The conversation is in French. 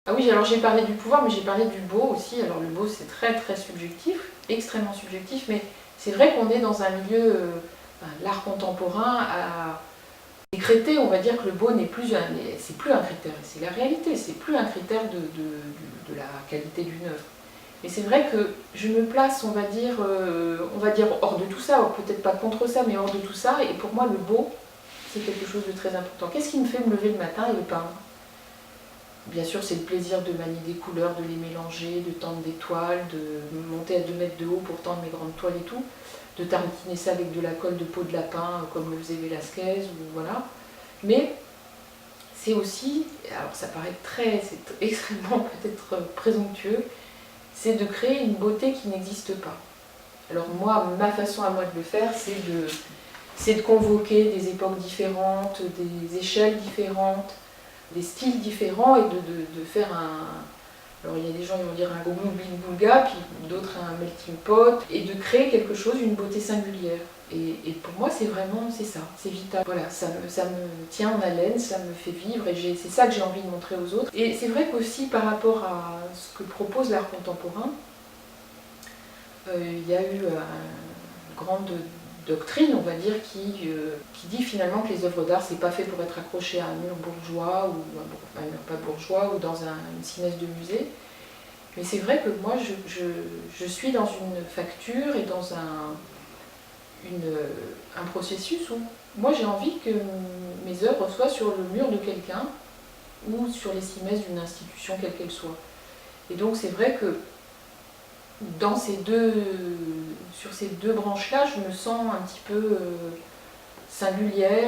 Ah oui, alors j'ai parlé du pouvoir, mais j'ai parlé du beau aussi. Alors le beau, c'est très très subjectif, extrêmement subjectif, mais c'est vrai qu'on est dans un milieu, l'art contemporain a décrété, on va dire que le beau n'est plus c'est plus un critère, c'est la réalité, c'est plus un critère de la qualité d'une œuvre. Et c'est vrai que je me place, on va dire hors de tout ça, peut-être pas contre ça, mais hors de tout ça, et pour moi le beau, c'est quelque chose de très important. Qu'est-ce qui me fait me lever le matin et le peindre? Bien sûr, c'est le plaisir de manier des couleurs, de les mélanger, de tendre des toiles, de monter à 2 mètres de haut pour tendre mes grandes toiles et tout, de tartiner ça avec de la colle de peau de lapin, comme le faisait Velasquez, ou voilà. Mais c'est aussi, alors ça paraît c'est extrêmement peut-être présomptueux, c'est de créer une beauté qui n'existe pas. Alors moi, ma façon à moi de le faire, c'est de convoquer des époques différentes, des échelles différentes, des styles différents et de faire un... Alors il y a des gens qui vont dire un boulga, puis d'autres un melting pot, et de créer quelque chose, une beauté singulière. Et pour moi, c'est vraiment, c'est ça, c'est vital. Voilà, ça me tient en haleine, ça me fait vivre, et c'est ça que j'ai envie de montrer aux autres. Et c'est vrai qu'aussi par rapport à ce que propose l'art contemporain, il y a eu une grande doctrine, on va dire, qui dit finalement que les œuvres d'art, c'est pas fait pour être accroché à un mur bourgeois, ou un mur pas bourgeois, ou dans une simesse de musée. Mais c'est vrai que moi, je suis dans une facture et dans un processus où moi j'ai envie que mes œuvres soient sur le mur de quelqu'un ou sur les cimaises d'une institution quelle qu'elle soit. Et donc c'est vrai que sur ces deux branches-là, je me sens un petit peu singulière.